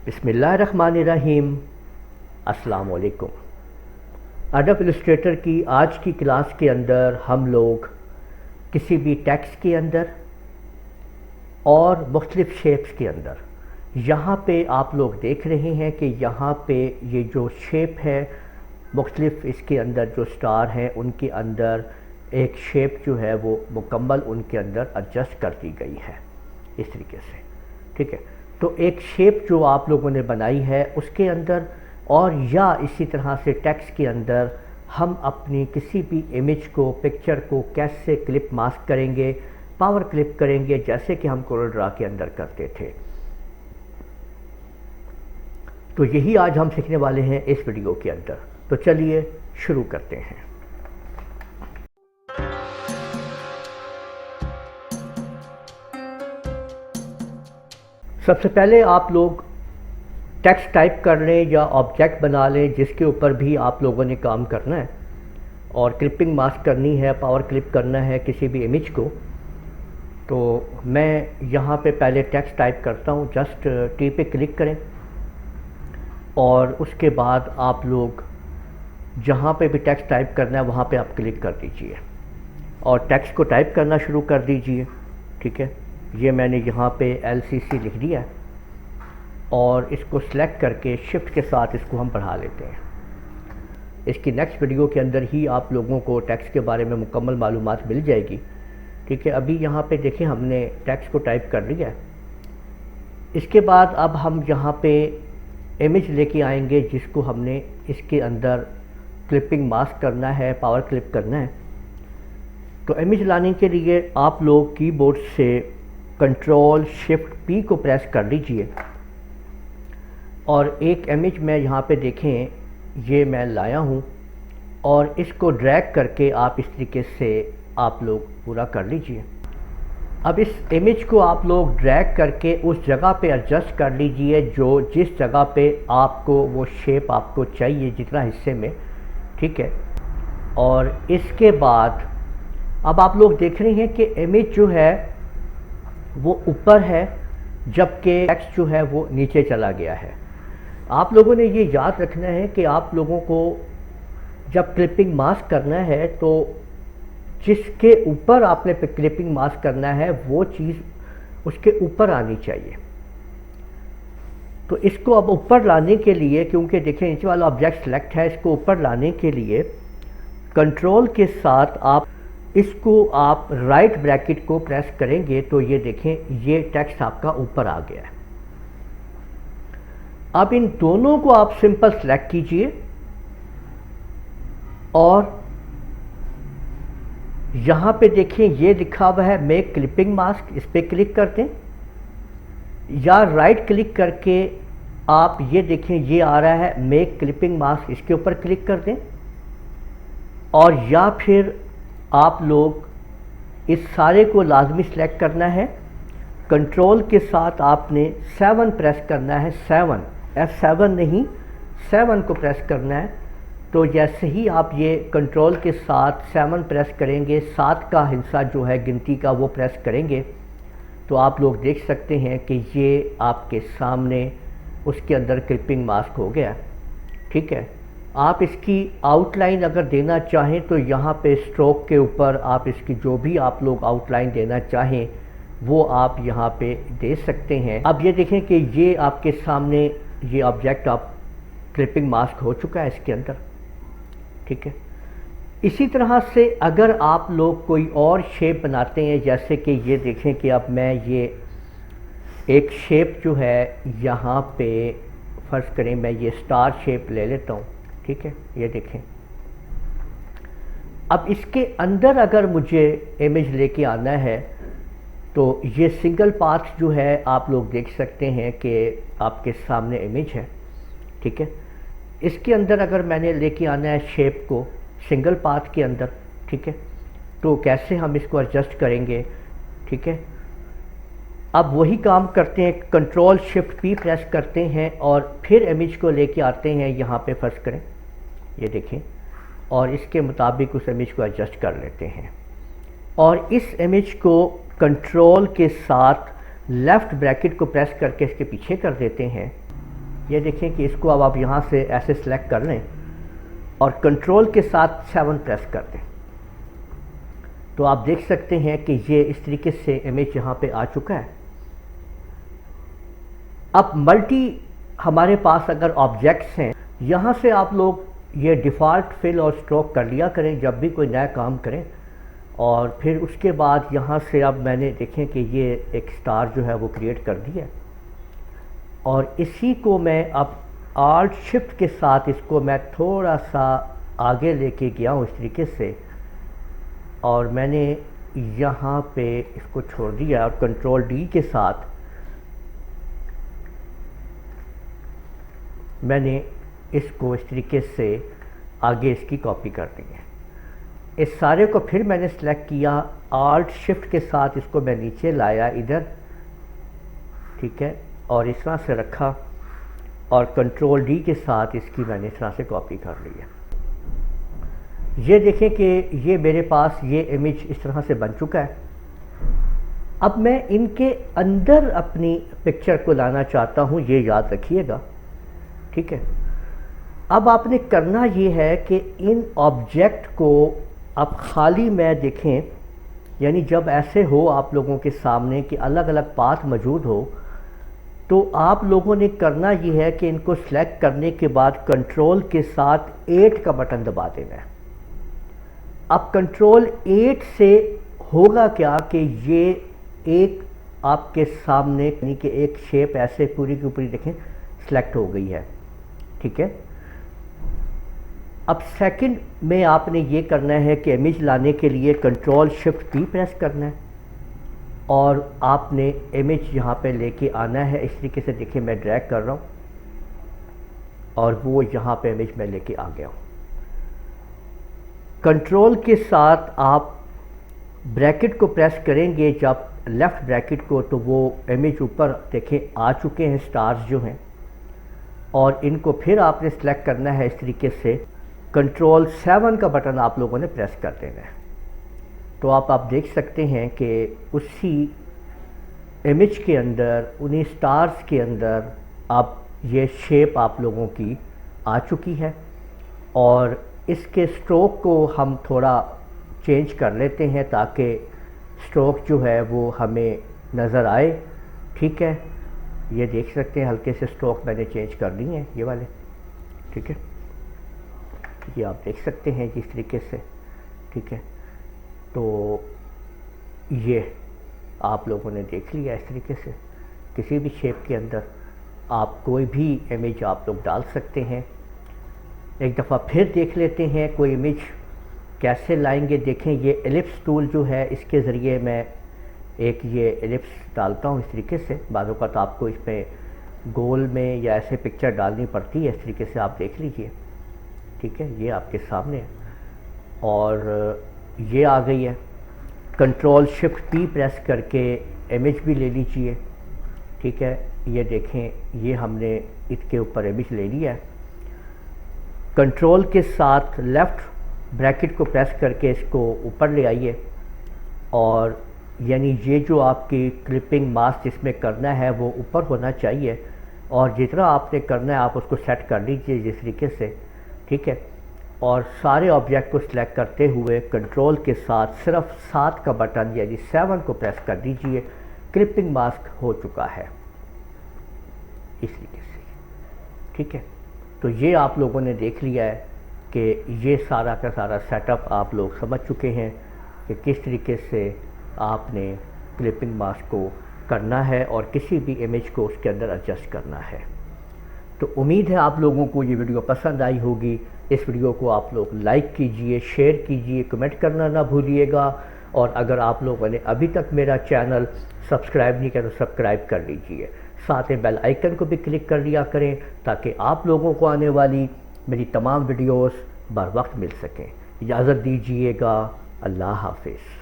बिस्मिल्लाहिर्रहमानिर्रहीम। अस्सलाम वालेकुम। अडोब इलस्ट्रेटर की आज की क्लास के अंदर हम लोग किसी भी टेक्स्ट के अंदर और मुख्तलिफ शेप्स के अंदर यहाँ पे आप लोग देख रहे हैं कि यहाँ पे ये जो शेप है मुख्तलिफ इसके अंदर जो स्टार हैं उनके अंदर एक शेप जो है वो मुकम्मल उनके अंदर एडजस्ट कर दी गई है इस तरीके से। ठीक है, तो एक शेप जो आप लोगों ने बनाई है उसके अंदर और या इसी तरह से टेक्स्ट के अंदर हम अपनी किसी भी इमेज को पिक्चर को कैसे क्लिप मास्क करेंगे, पावर क्लिप करेंगे, जैसे कि हम कोरल ड्रा के अंदर करते थे। तो यही आज हम सीखने वाले हैं इस वीडियो के अंदर। तो चलिए शुरू करते हैं। सबसे पहले आप लोग टेक्स्ट टाइप कर लें या ऑब्जेक्ट बना लें जिसके ऊपर भी आप लोगों ने काम करना है और क्लिपिंग मास्क करनी है, पावर क्लिप करना है किसी भी इमेज को। तो मैं यहाँ पे पहले टेक्स्ट टाइप करता हूँ। जस्ट टी पे क्लिक करें और उसके बाद आप लोग जहाँ पे भी टेक्स्ट टाइप करना है वहाँ पे आप क्लिक कर दीजिए और टेक्स्ट को टाइप करना शुरू कर दीजिए। ठीक है, ये मैंने यहाँ पे LCC लिख दिया है और इसको सिलेक्ट करके शिफ्ट के साथ इसको हम बढ़ा लेते हैं। इसकी नेक्स्ट वीडियो के अंदर ही आप लोगों को टेक्स्ट के बारे में मुकम्मल मालूमात मिल जाएगी। ठीक है, अभी यहाँ पे देखें हमने टेक्स्ट को टाइप कर लिया है। इसके बाद अब हम यहाँ पे इमेज लेके आएंगे जिसको हमने इसके अंदर क्लिपिंग मास्क करना है, पावर क्लिप करना है। तो इमेज लाने के लिए आप लोग कीबोर्ड से कंट्रोल शिफ्ट P को प्रेस कर लीजिए और एक इमेज में यहाँ पे देखें ये मैं लाया हूँ और इसको ड्रैग करके आप इस तरीके से आप लोग पूरा कर लीजिए। अब इस इमेज को आप लोग ड्रैग करके उस जगह पे एडजस्ट कर लीजिए जो जिस जगह पे आपको वो शेप आपको चाहिए जितना हिस्से में। ठीक है, और इसके बाद अब आप लोग देख रहे हैं कि इमेज जो है वो ऊपर है जबकि टेक्स्ट जो है वो नीचे चला गया है। आप लोगों ने ये याद रखना है कि आप लोगों को जब क्लिपिंग मास्क करना है तो जिसके ऊपर आपने क्लिपिंग मास्क करना है वो चीज़ उसके ऊपर आनी चाहिए। तो इसको अब ऊपर लाने के लिए, क्योंकि देखें नीचे वाला ऑब्जेक्ट सेलेक्ट है, इसको ऊपर लाने के लिए कंट्रोल के साथ आप इसको आप राइट ब्रैकेट को प्रेस करेंगे तो ये देखें ये टेक्स्ट आपका ऊपर आ गया है। अब इन दोनों को आप सिंपल सेलेक्ट कीजिए और यहां पे देखें ये लिखा हुआ है मेक क्लिपिंग मास्क, इस पर क्लिक कर दें या राइट क्लिक करके आप ये देखें ये आ रहा है मेक क्लिपिंग मास्क, इसके ऊपर क्लिक कर दें और या फिर आप लोग इस सारे को लाजमी सेलेक्ट करना है। कंट्रोल के साथ आपने 7 प्रेस करना है, 7 F7 नहीं 7 को प्रेस करना है। तो जैसे ही आप ये कंट्रोल के साथ 7 प्रेस करेंगे, 7 का हिस्सा जो है गिनती का वो प्रेस करेंगे तो आप लोग देख सकते हैं कि ये आपके सामने उसके अंदर क्लिपिंग मास्क हो गया। ठीक है, आप इसकी आउटलाइन अगर देना चाहें तो यहाँ पे स्ट्रोक के ऊपर आप इसकी जो भी आप लोग आउटलाइन देना चाहें वो आप यहाँ पे दे सकते हैं। अब ये देखें कि ये आपके सामने ये ऑब्जेक्ट आप क्लिपिंग मास्क हो चुका है इसके अंदर। ठीक है, इसी तरह से अगर आप लोग कोई और शेप बनाते हैं, जैसे कि ये देखें कि अब मैं ये एक शेप जो है यहाँ पे फर्ज करें मैं ये स्टार शेप ले लेता हूँ। ठीक है, ये देखें अब इसके अंदर अगर मुझे इमेज लेके आना है तो ये सिंगल पाथ जो है आप लोग देख सकते हैं कि आपके सामने इमेज है। ठीक है, इसके अंदर अगर मैंने लेके आना है शेप को सिंगल पाथ के अंदर, ठीक है, तो कैसे हम इसको एडजस्ट करेंगे। ठीक है, अब वही काम करते हैं, कंट्रोल शिफ्ट P प्रेस करते हैं और फिर इमेज को लेके आते हैं यहाँ पे फर्ज करें ये देखें और इसके मुताबिक उस इमेज को एडजस्ट कर लेते हैं और इस इमेज को कंट्रोल के साथ लेफ़्ट ब्रैकेट को प्रेस करके इसके पीछे कर देते हैं ये देखें कि इसको अब आप यहाँ से ऐसे सेलेक्ट कर लें और कंट्रोल के साथ 7 प्रेस कर दें, तो आप देख सकते हैं कि ये इस तरीके से इमेज यहाँ पे आ चुका है। अब मल्टी हमारे पास अगर ऑब्जेक्ट्स हैं, यहाँ से आप लोग ये डिफ़ॉल्ट फिल और स्ट्रोक कर लिया करें जब भी कोई नया काम करें, और फिर उसके बाद यहाँ से अब मैंने देखें कि ये एक स्टार जो है वो क्रिएट कर दिया, और इसी को मैं अब आल्ट शिफ्ट के साथ इसको मैं थोड़ा सा आगे लेके गया हूँ इस तरीके से, और मैंने यहाँ पे इसको छोड़ दिया और कंट्रोल डी के साथ मैंने इसको इस तरीके से आगे इसकी कॉपी कर दी है। इस सारे को फिर मैंने सेलेक्ट किया, आल्ट शिफ्ट के साथ इसको मैं नीचे लाया इधर, ठीक है, और इस तरह से रखा और कंट्रोल डी के साथ इसकी मैंने इस तरह से कॉपी कर ली है। ये देखें कि ये मेरे पास ये इमेज इस तरह से बन चुका है। अब मैं इनके अंदर अपनी पिक्चर को लाना चाहता हूँ, ये याद रखिएगा, ठीक है। अब आपने करना ये है कि इन ऑब्जेक्ट को आप खाली में देखें, यानी जब ऐसे हो आप लोगों के सामने कि अलग अलग पाथ मौजूद हो, तो आप लोगों ने करना ये है कि इनको सेलेक्ट करने के बाद कंट्रोल के साथ 8 का बटन दबा देना है। अब कंट्रोल 8 से होगा क्या कि ये एक आपके सामने यानी कि एक शेप ऐसे पूरी की पूरी देखें सेलेक्ट हो गई है, ठीक है। अब सेकंड में आपने ये करना है कि इमेज लाने के लिए कंट्रोल शिफ्ट पी प्रेस करना है और आपने इमेज यहाँ पे लेके आना है। इस तरीके से देखिए मैं ड्रैग कर रहा हूँ और वो यहाँ पे इमेज मैं लेके आ गया हूँ। कंट्रोल के साथ आप ब्रैकेट को प्रेस करेंगे जब लेफ़्ट ब्रैकेट को, तो वो इमेज ऊपर देखें आ चुके हैं स्टार्स जो हैं, और इनको फिर आपने सेलेक्ट करना है इस तरीके से। कंट्रोल 7 का बटन आप लोगों ने प्रेस कर देना है, तो आप देख सकते हैं कि उसी इमेज के अंदर उन्हीं स्टार्स के अंदर अब ये शेप आप लोगों की आ चुकी है। और इसके स्ट्रोक को हम थोड़ा चेंज कर लेते हैं ताकि स्ट्रोक जो है वो हमें नज़र आए, ठीक है। ये देख सकते हैं हल्के से स्ट्रोक मैंने चेंज कर दिए हैं ये वाले, ठीक है। ये आप देख सकते हैं जिस तरीके से, ठीक है। तो ये आप लोगों ने देख लिया इस तरीके से। किसी भी शेप के अंदर आप कोई भी इमेज आप लोग डाल सकते हैं। एक दफ़ा फिर देख लेते हैं कोई इमेज कैसे लाएंगे। देखें ये एलिप्स टूल जो है, इसके ज़रिए मैं एक ये एलिप्स डालता हूँ इस तरीके से। बाज़ औक़ात आपको इसमें गोल में या ऐसे पिक्चर डालनी पड़ती है, इस तरीके से आप देख लीजिए, ठीक है। ये आपके सामने है और ये आ गई है। कंट्रोल शिफ्ट पी प्रेस करके इमेज भी ले लीजिए, ठीक है। ये देखें ये हमने इसके ऊपर इमेज ले लिया है। कंट्रोल के साथ लेफ़्ट ब्रैकेट को प्रेस करके इसको ऊपर ले आइए, और यानी ये जो आपकी क्लिपिंग मास्क इसमें करना है वो ऊपर होना चाहिए, और जितना आपने करना है आप उसको सेट कर लीजिए जिस तरीके से, ठीक है। और सारे ऑब्जेक्ट को सिलेक्ट करते हुए कंट्रोल के साथ सिर्फ 7 का बटन यानी 7 को प्रेस कर दीजिए। क्लिपिंग मास्क हो चुका है इस तरीके से, ठीक है। तो ये आप लोगों ने देख लिया है कि ये सारा का सारा सेटअप आप लोग समझ चुके हैं कि किस तरीके से आपने क्लिपिंग मास्क को करना है और किसी भी इमेज को उसके अंदर एडजस्ट करना है। तो उम्मीद है आप लोगों को ये वीडियो पसंद आई होगी। इस वीडियो को आप लोग लाइक कीजिए, शेयर कीजिए, कमेंट करना ना भूलिएगा, और अगर आप लोगों ने अभी तक मेरा चैनल सब्सक्राइब नहीं किया तो सब्सक्राइब कर लीजिए। साथ में बेल आइकन को भी क्लिक कर लिया करें ताकि आप लोगों को आने वाली मेरी तमाम वीडियोस बर वक्त मिल सकें। इजाज़त दीजिएगा। अल्लाह हाफिज़।